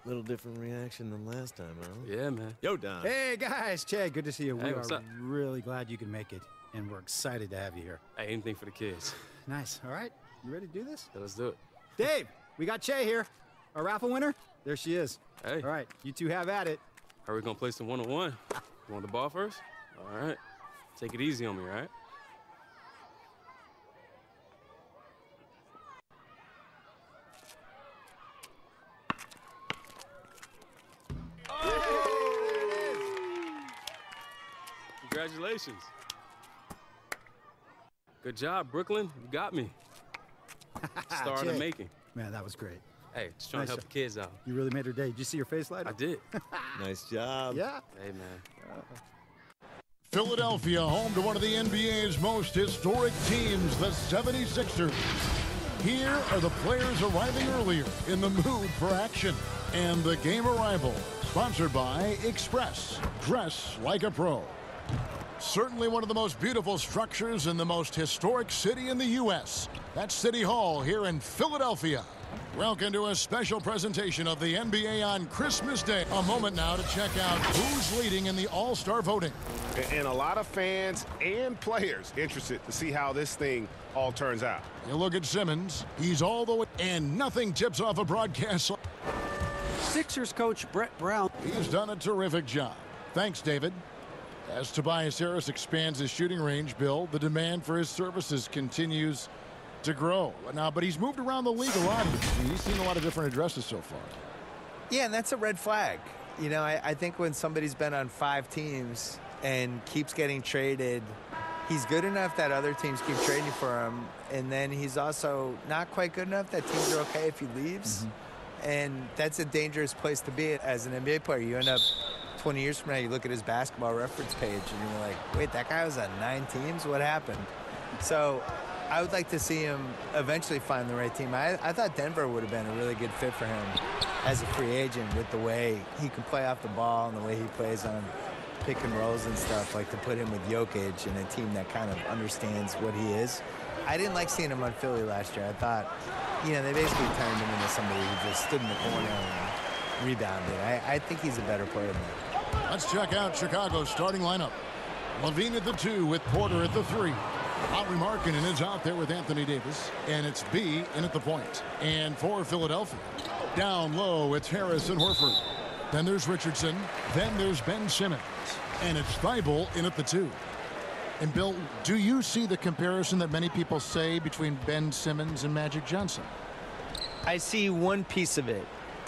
Little different reaction than last time, huh? Yeah, man. Yo, Don. Hey, guys. Chad, good to see you. Hey, We what's are up? really glad you can make it, and we're excited to have you here. Hey, anything for the kids. Nice. All right. You ready to do this? Yeah, let's do it. Dave, we got Che here. Our raffle winner. There she is. Hey. All right. You two have at it. Are we gonna play some one-on-one? You want the ball first? All right. Take it easy on me, all right? Congratulations. Good job, Brooklyn. You got me. Star in the Che. making. Man, that was great. Hey, just trying Nice to help job. the kids out. You really made her day. Did you see her face light I up? did. Nice job. Yeah. Hey, man. Philadelphia, home to one of the NBA's most historic teams, the 76ers. Here are the players arriving earlier in the mood for action. And the game arrival, sponsored by Express. Dress like a pro. Certainly one of the most beautiful structures in the most historic city in the U.S. That's City Hall here in Philadelphia. Welcome to a special presentation of the NBA on Christmas Day. A moment now to check out who's leading in the All-Star voting. And a lot of fans and players interested to see how this thing all turns out. You look at Simmons, he's all the way, and nothing tips off a broadcast. Sixers coach Brett Brown. He's done a terrific job. Thanks, David. As Tobias Harris expands his shooting range, Bill, the demand for his services continues to grow. Now, but he's moved around the league a lot. He's seen a lot of different addresses so far. Yeah, and that's a red flag. You know, I think when somebody's been on 5 teams and keeps getting traded, he's good enough that other teams keep trading for him, and then he's also not quite good enough that teams are okay if he leaves. And that's a dangerous place to be as an NBA player. You end up 20 years from now, you look at his basketball reference page, and you're like, wait, that guy was on 9 teams? What happened? So I would like to see him eventually find the right team. I thought Denver would have been a really good fit for him as a free agent with the way he can play off the ball and the way he plays on pick and rolls and stuff, like to put him with Jokic and a team that kind of understands what he is. I didn't like seeing him on Philly last year. I thought, you know, they basically turned him into somebody who just stood in the corner and rebounded. I think he's a better player than that. Let's check out Chicago's starting lineup. Levine at the 2 with Porter at the 3. Lauri Markkanen is out there with Anthony Davis, and it's B in at the point. And for Philadelphia, down low, it's Harris and Horford. Then there's Richardson. Then there's Ben Simmons. And it's Thibault in at the 2. And Bill, do you see the comparison that many people say between Ben Simmons and Magic Johnson? I see one piece of it.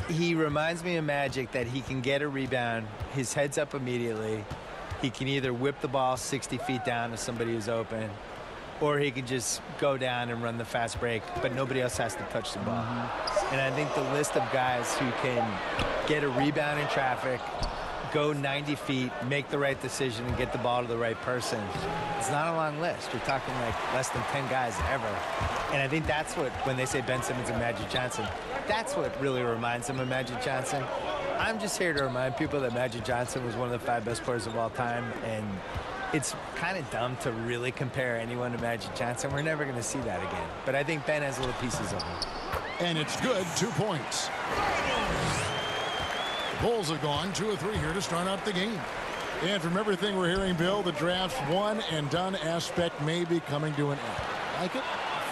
He reminds me of Magic, that he can get a rebound, his head's up immediately. He can either whip the ball 60 feet down to somebody who's open, or he can just go down and run the fast break, but nobody else has to touch the ball. And I think the list of guys who can get a rebound in traffic, go 90 feet, make the right decision, and get the ball to the right person, it's not a long list. You're talking like less than 10 guys ever. And I think that's what, when they say Ben Simmons and Magic Johnson, that's what really reminds them of Magic Johnson. I'm just here to remind people that Magic Johnson was one of the 5 best players of all time, and it's kind of dumb to really compare anyone to Magic Johnson. We're never going to see that again. But I think Ben has little pieces of him. And it's good, 2 points. The Bulls have gone 2 of 3 here to start out the game. And from everything we're hearing, Bill, the draft's one and done aspect may be coming to an end. Like it?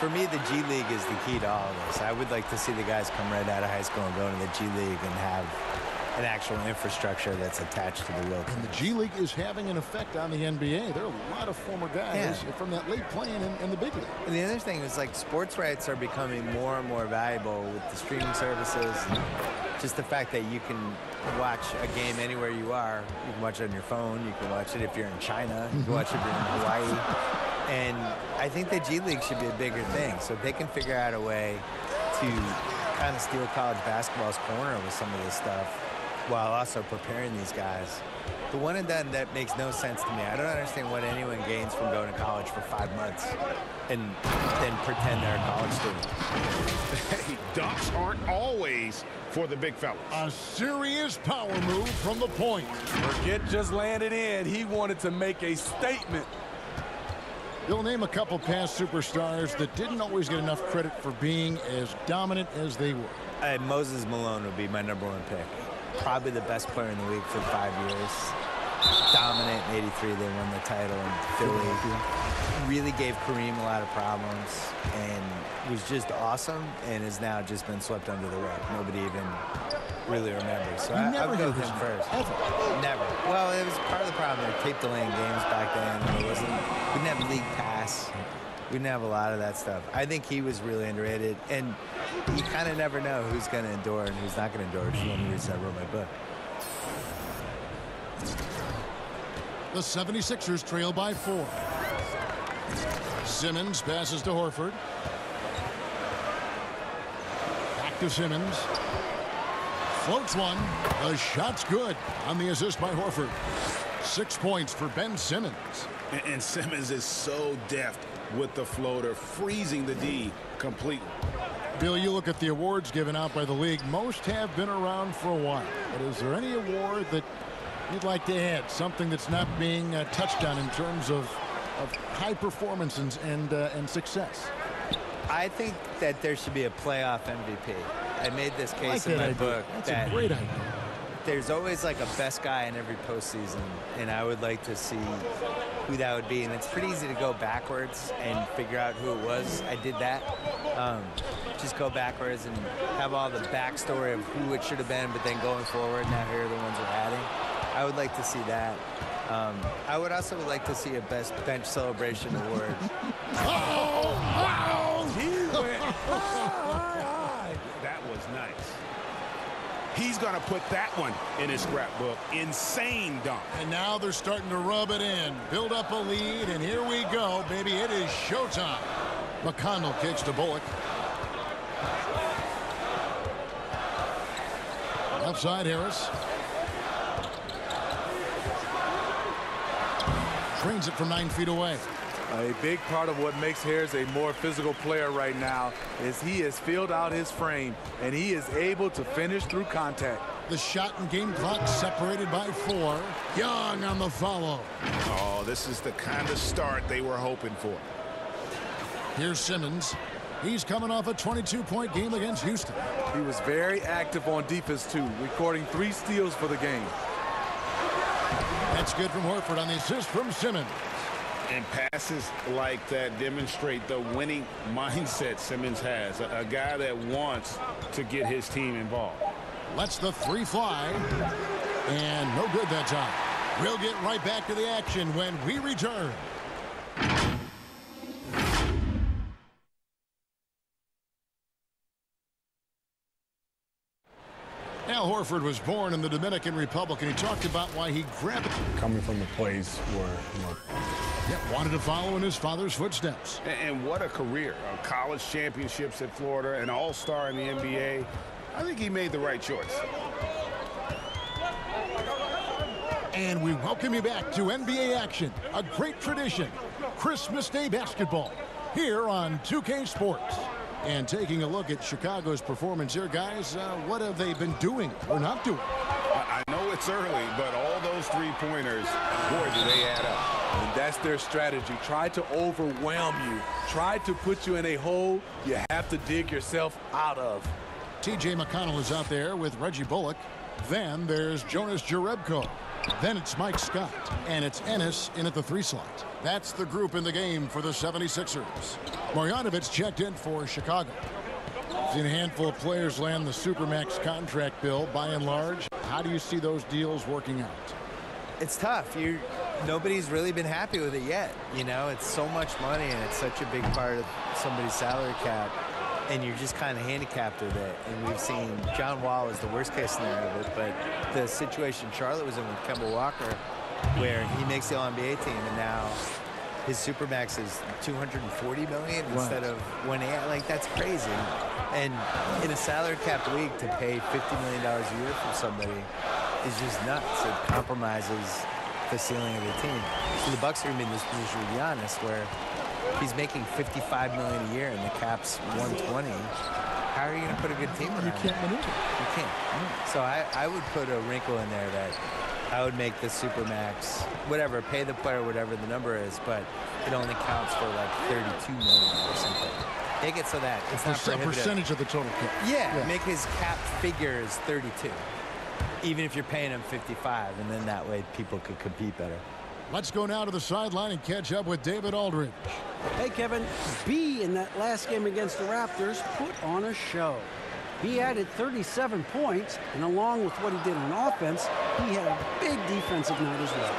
For me, the G League is the key to all of this. I would like to see the guys come right out of high school and go into the G League and have an actual infrastructure that's attached to the real team. And the G League is having an effect on the NBA. There are a lot of former guys from that league playing in the big league. And the other thing is, like, sports rights are becoming more and more valuable with the streaming services. Just the fact that you can watch a game anywhere you are. You can watch it on your phone. You can watch it if you're in China. You can watch it if you're in Hawaii. And I think the G League should be a bigger thing. So if they can figure out a way to kind of steal college basketball's corner with some of this stuff while also preparing these guys. The one and done, that makes no sense to me. I don't understand what anyone gains from going to college for 5 months and then pretend they're a college student. Hey, dunks aren't always for the big fellas. A serious power move from the point. Burkett just landed in. He wanted to make a statement. They'll name a couple past superstars that didn't always get enough credit for being as dominant as they were. Moses Malone would be my #1 pick. Probably the best player in the league for 5 years. Dominant in '83, they won the title in Philly. Really gave Kareem a lot of problems and was just awesome and has now just been swept under the rug. Nobody even really remembers. So I would go with him first. Never. Well, it was part of the problem. They taped delaying games back then. We didn't have league pass. We didn't have a lot of that stuff. I think he was really underrated. And you kind of never know who's going to endure and who's not going to endure, which is one of the reasons I wrote my book. The 76ers trail by 4. Simmons passes to Horford. Back to Simmons. Floats one. The shot's good on the assist by Horford. 6 points for Ben Simmons. And Simmons is so deft with the floater, freezing the D completely. Bill, you look at the awards given out by the league. Most have been around for a while. But is there any award that you'd like to add? Something that's not being touched on in terms of high performance and success? I think that there should be a playoff MVP. I made this case in my book. That's a great idea. There's always like a best guy in every postseason, and I would like to see who that would be. And it's pretty easy to go backwards and figure out who it was. I did that. Just go backwards and have all the backstory of who it should have been, but then going forward, now here are the ones we're adding. I would like to see that. I would also like to see a best bench celebration award. That was nice. He's going to put that one in his scrapbook. Insane dunk. And now they're starting to rub it in. Build up a lead, and here we go, baby. It is showtime. McConnell kicks to Bullock. Outside Harris. Trains it from 9 feet away. A big part of what makes Harris a more physical player right now is he has filled out his frame, and he is able to finish through contact. The shot and game clock separated by 4. Young on the follow. Oh, this is the kind of start they were hoping for. Here's Simmons. He's coming off a 22-point game against Houston. He was very active on defense, too, recording 3 steals for the game. That's good from Horford on the assist from Simmons. And passes like that demonstrate the winning mindset Simmons has. A guy that wants to get his team involved. Lets the 3 fly. And no good that time. We'll get right back to the action when we return. Al Horford was born in the Dominican Republic, and he talked about why he grabbed it. Coming from a place where, wanted to follow in his father's footsteps. And what a career. College championships at Florida, an all-star in the NBA. I think he made the right choice. And we welcome you back to NBA action, a great tradition, Christmas Day basketball, here on 2K Sports. And taking a look at Chicago's performance here, guys, what have they been doing or not doing? I know it's early, but all those three-pointers, boy, do they add up. And that's their strategy. Try to overwhelm you. Try to put you in a hole you have to dig yourself out of. T.J. McConnell is out there with Reggie Bullock. Then there's Jonas Jerebko. Then it's Mike Scott. And it's Ennis in at the 3 slot. That's the group in the game for the 76ers. Marjanovic checked in for Chicago. Seen a handful of players land the Supermax contract bill. By and large, how do you see those deals working out? It's tough. Nobody's really been happy with it yet. You know, it's so much money, and it's such a big part of somebody's salary cap. And you're just kind of handicapped with it. And we've seen John Wall is the worst case scenario of it, but the situation Charlotte was in with Kemba Walker, where he makes the All-NBA team, and now his Supermax is $240 million instead of $180. Like, that's crazy. And in a salary cap league, to pay $50 million a year from somebody is just nuts. It compromises the ceiling of the team. So the Bucks are going to be in this position with Giannis, where he's making $55 million a year and the cap's $120. How are you going to put a good team around? You can't maneuver. You can't. So I would put a wrinkle in there that I would make the Supermax, whatever, pay the player whatever the number is, but it only counts for like 32 million or something. Make it so that it's not prohibitive. Percentage of the total cap. Yeah, make his cap figures 32, even if you're paying him 55, and then that way people could compete better. Let's go now to the sideline and catch up with David Aldridge. Hey, Kevin, B in that last game against the Raptors put on a show. He added 37 points, and along with what he did on offense, he had a big defensive night as well.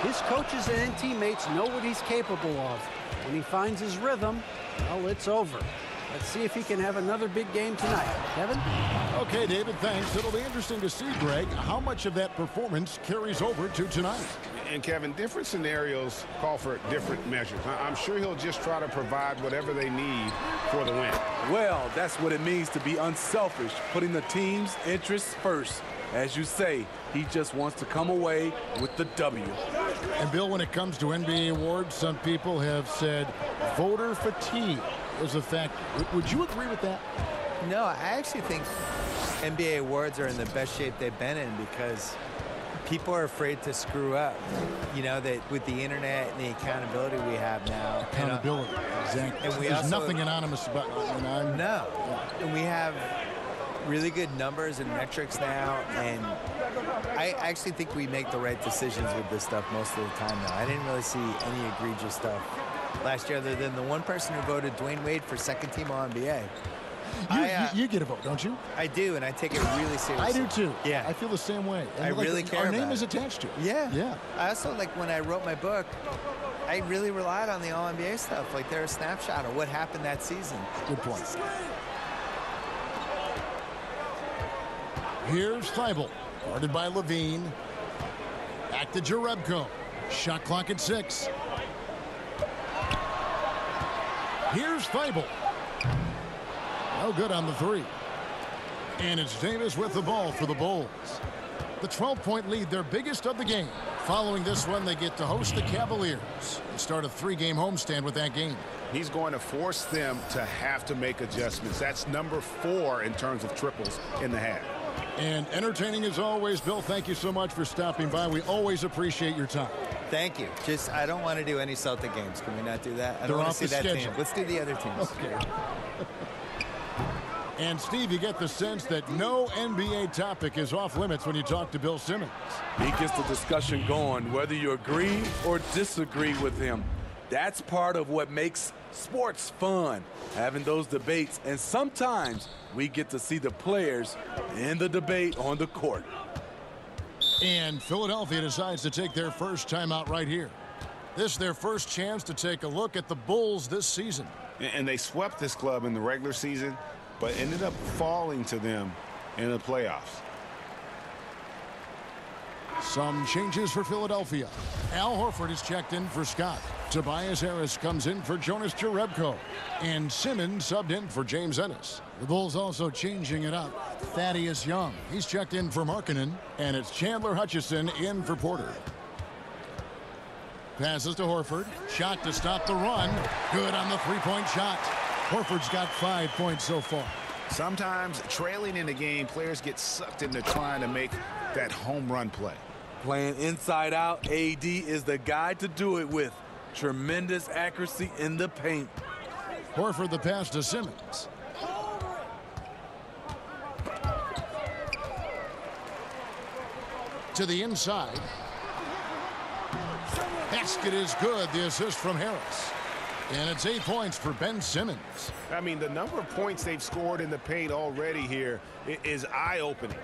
His coaches and teammates know what he's capable of. When he finds his rhythm, well, it's over. Let's see if he can have another big game tonight. Kevin? Okay, David, thanks. It'll be interesting to see, Greg, how much of that performance carries over to tonight. And, Kevin, different scenarios call for different measures. I'm sure he'll just try to provide whatever they need for the win. Well, that's what it means to be unselfish, putting the team's interests first. As you say, he just wants to come away with the W. And, Bill, when it comes to NBA awards, some people have said voter fatigue is a factor. Would you agree with that? No, I actually think NBA awards are in the best shape they've been in because people are afraid to screw up. You know, that with the internet and the accountability we have now. Accountability, exactly. And There's nothing anonymous about it. No. And we have really good numbers and metrics now, and I actually think we make the right decisions with this stuff most of the time now. I didn't really see any egregious stuff last year other than the one person who voted Dwayne Wade for second-team All-NBA. You get a vote, don't you? I do, and I take it really seriously. I do too. Yeah. I feel the same way. And I really care Our about name it. is attached to it. Yeah. I also, like, when I wrote my book, I really relied on the All-NBA stuff. Like, they're a snapshot of what happened that season. Good point. Here's Thibault, guarded by Levine. Back to Jerebko. Shot clock at 6. Here's Thibault. No good on the 3. And it's Davis with the ball for the Bulls. The 12-point lead, their biggest of the game. Following this one, they get to host the Cavaliers. They start a 3-game homestand with that game. He's going to force them to have to make adjustments. That's number 4 in terms of triples in the half. And entertaining as always, Bill. Thank you so much for stopping by. We always appreciate your time. Thank you. Just, I don't want to do any Celtic games. Can we not do that? I don't want to see that team. Let's do the other teams. Okay. And, Steve, you get the sense that no NBA topic is off limits when you talk to Bill Simmons. He gets the discussion going, whether you agree or disagree with him. That's part of what makes sports fun, having those debates. And sometimes we get to see the players in the debate on the court. And Philadelphia decides to take their first timeout right here. This is their first chance to take a look at the Bulls this season. And they swept this club in the regular season, but ended up falling to them in the playoffs. Some changes for Philadelphia. Al Horford is checked in for Scott. Tobias Harris comes in for Jonas Jerebko. And Simmons subbed in for James Ennis. The Bulls also changing it up. Thaddeus Young, he's checked in for Markkanen. And it's Chandler Hutchison in for Porter. Passes to Horford. Shot to stop the run. Good on the three-point shot. Horford's got 5 points so far. Sometimes trailing in the game, players get sucked into trying to make that home run play. Playing inside out, AD is the guy to do it with. Tremendous accuracy in the paint. Horford the pass to Simmons. To the inside. Basket is good. The assist from Harris. And it's 8 points for Ben Simmons. I mean, the number of points they've scored in the paint already here is eye-opening.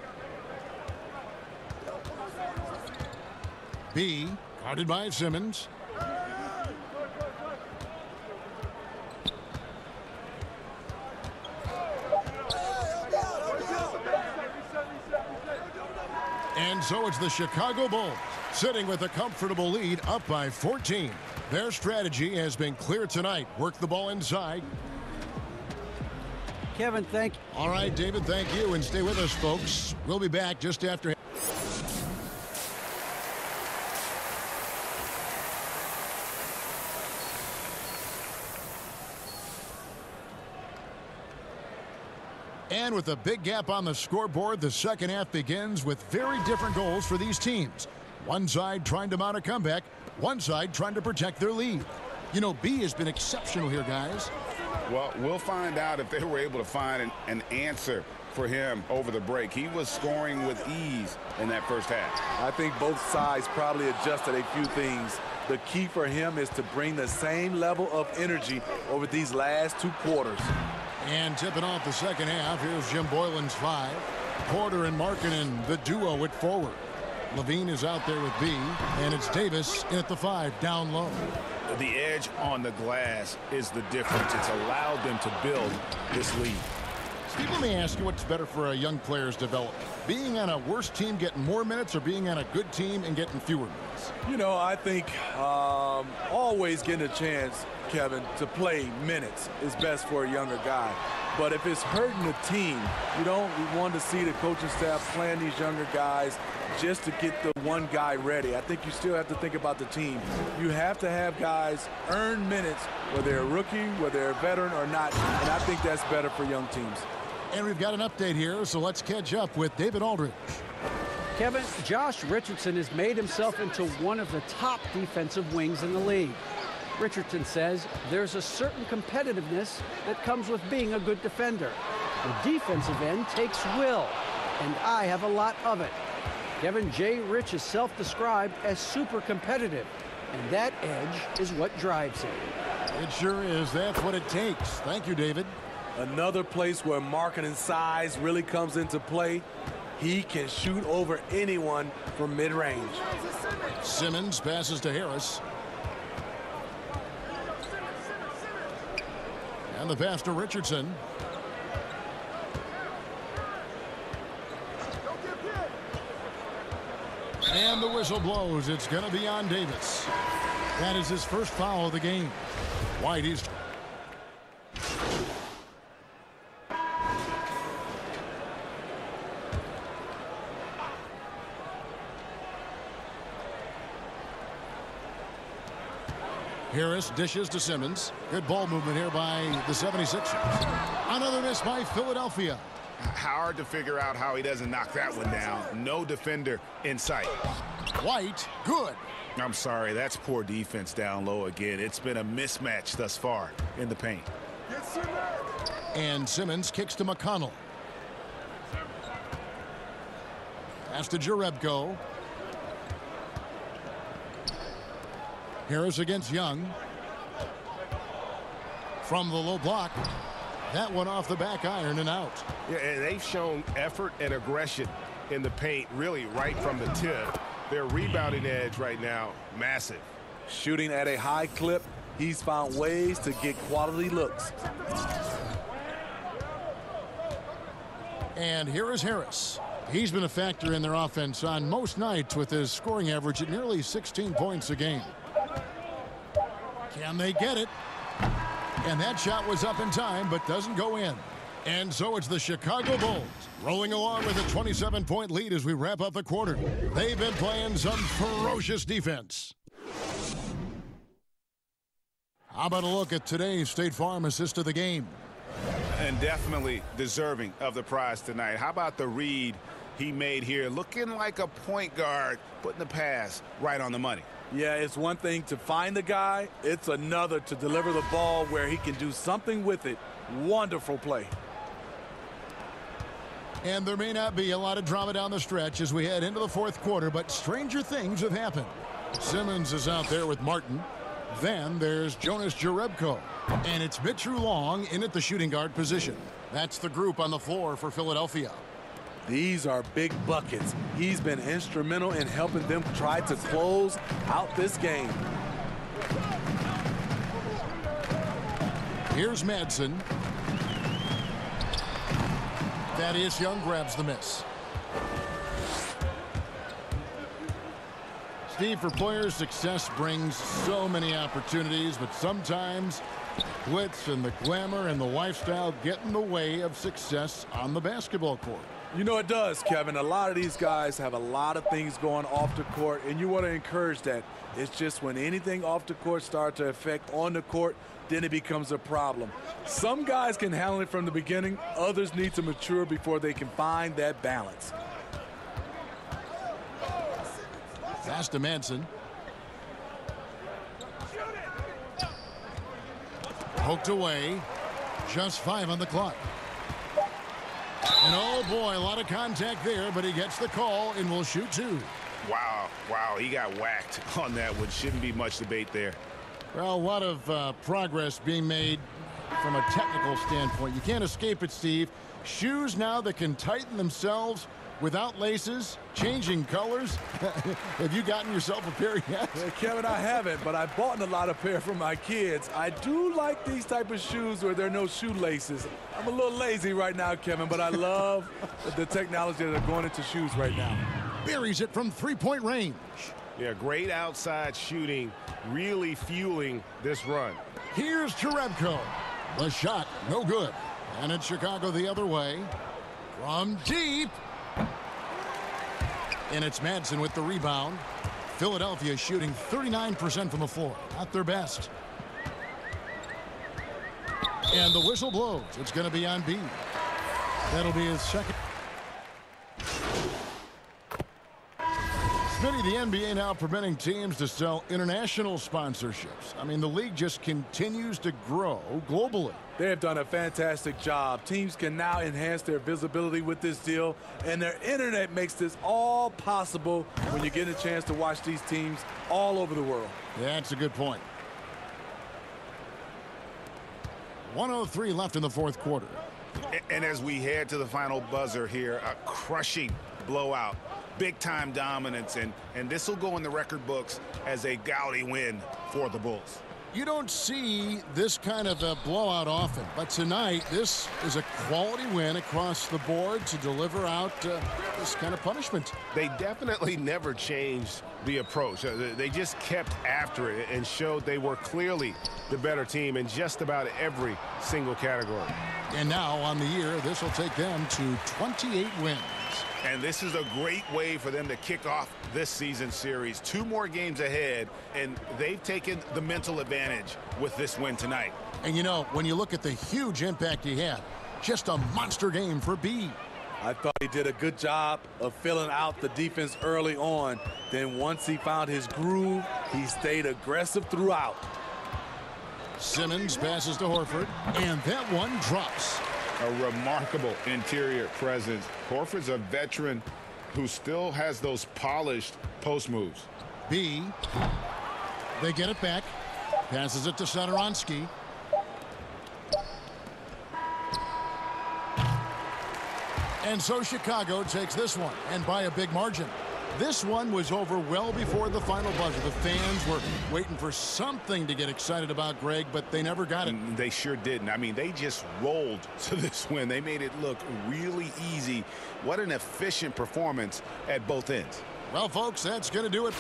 B, guarded by Simmons. And so it's the Chicago Bulls sitting with a comfortable lead, up by 14. Their strategy has been clear tonight. Work the ball inside. Kevin, thank you. All right, David, thank you. And stay with us, folks. We'll be back just after. And with a big gap on the scoreboard, the second half begins with very different goals for these teams. One side trying to mount a comeback, one side trying to protect their lead. You know, B has been exceptional here, guys. Well, we'll find out if they were able to find an answer for him over the break. He was scoring with ease in that first half. I think both sides probably adjusted a few things. The key for him is to bring the same level of energy over these last 2 quarters. And tipping off the second half, here's Jim Boylan's 5. Porter and Markkanen, the duo at forward. Levine is out there with B, and it's Davis in at the 5, down low. The edge on the glass is the difference. It's allowed them to build this lead. Steve, let me ask you what's better for a young player's development. Being on a worse team getting more minutes or being on a good team and getting fewer minutes? You know, I think always getting a chance, Kevin, to play minutes is best for a younger guy. But if it's hurting the team, we want to see the coaching staff playing these younger guys just to get the one guy ready. I think you still have to think about the team. You have to have guys earn minutes, whether they're a rookie, whether they're a veteran or not, and I think that's better for young teams. And we've got an update here, so let's catch up with David Aldridge. Kevin, Josh Richardson has made himself into one of the top defensive wings in the league. Richardson says there's a certain competitiveness that comes with being a good defender. The defensive end takes will, and I have a lot of it. Kevin J. Rich is self-described as super competitive, and that edge is what drives him. It sure is. That's what it takes. Thank you, David. Another place where marketing size really comes into play. He can shoot over anyone from mid-range. Simmons passes to Harris. And the pass to Richardson. And the whistle blows. It's going to be on Davis. That is his first foul of the game. White is... Harris dishes to Simmons. Good ball movement here by the 76ers. Another miss by Philadelphia. Hard to figure out how he doesn't knock that one down. No defender in sight. White, good. I'm sorry, that's poor defense down low again. It's been a mismatch thus far in the paint. And Simmons kicks to McConnell. Pass to Jerebko. Harris against Young. From the low block. That one off the back iron and out. Yeah, and they've shown effort and aggression in the paint, really right from the tip. Their rebounding edge right now, massive. Shooting at a high clip, he's found ways to get quality looks. And here is Harris. He's been a factor in their offense on most nights with his scoring average at nearly 16 points a game. Can they get it? And that shot was up in time, but doesn't go in. And so it's the Chicago Bulls rolling along with a 27-point lead as we wrap up the quarter. They've been playing some ferocious defense. How about a look at today's State Farm assist of the game? And definitely deserving of the prize tonight. How about the read he made here? Looking like a point guard, putting the pass right on the money. Yeah, it's one thing to find the guy. It's another to deliver the ball where he can do something with it. Wonderful play. And there may not be a lot of drama down the stretch as we head into the fourth quarter, but stranger things have happened. Simmons is out there with Martin. Then there's Jonas Jerebko. And it's Mitchell Long in at the shooting guard position. That's the group on the floor for Philadelphia. These are big buckets. He's been instrumental in helping them try to close out this game. Here's Madsen. Thaddeus Young grabs the miss. Steve, for players, success brings so many opportunities, but sometimes glitz and the glamour and the lifestyle get in the way of success on the basketball court. You know it does, Kevin. A lot of these guys have a lot of things going off the court, and you want to encourage that. It's just when anything off the court starts to affect on the court, then it becomes a problem. Some guys can handle it from the beginning. Others need to mature before they can find that balance. Pass to Manson. Poked away. Just 5 on the clock. And oh boy, a lot of contact there, but he gets the call and will shoot 2. Wow, he got whacked on that one. Shouldn't be much debate there. Well, a lot of progress being made from a technical standpoint. You can't escape it, Steve. Shoes now that can tighten themselves without laces, changing colors. Have you gotten yourself a pair yet? Yeah, Kevin, I haven't, but I bought a lot of pair for my kids. I do like these type of shoes where there are no shoelaces. I'm a little lazy right now, Kevin, but I love the technology that are going into shoes right now. Buries it from 3-point range. Yeah, great outside shooting, really fueling this run. Here's Jerebko. The shot, no good. And it's Chicago the other way. From deep. And it's Madsen with the rebound. Philadelphia shooting 39% from the floor. Not their best. And the whistle blows. It's going to be on B. That'll be his second. Smitty, the NBA now permitting teams to sell international sponsorships. I mean, the league just continues to grow globally. They have done a fantastic job. Teams can now enhance their visibility with this deal, and their internet makes this all possible when you get a chance to watch these teams all over the world. Yeah, that's a good point. 1:03 left in the fourth quarter. And as we head to the final buzzer here, a crushing blowout. Big-time dominance, and this will go in the record books as a gaudy win for the Bulls. You don't see this kind of a blowout often, but tonight this is a quality win across the board to deliver out this kind of punishment. They definitely never changed the approach. They just kept after it and showed they were clearly the better team in just about every single category. And now on the year, this will take them to 28 wins. And this is a great way for them to kick off this season series. 2 more games ahead, and they've taken the mental advantage with this win tonight. And you know, when you look at the huge impact he had, just a monster game for B. I thought he did a good job of filling out the defense early on. Then once he found his groove, he stayed aggressive throughout. Simmons passes to Horford, and that one drops. A remarkable interior presence. Horford's a veteran who still has those polished post moves. B. They get it back. Passes it to Satoransky. And so Chicago takes this one, and by a big margin. This one was over well before the final buzzer. The fans were waiting for something to get excited about, Greg, but they never got it. They sure didn't. I mean, they just rolled to this win. They made it look really easy. What an efficient performance at both ends. Well, folks, that's going to do it.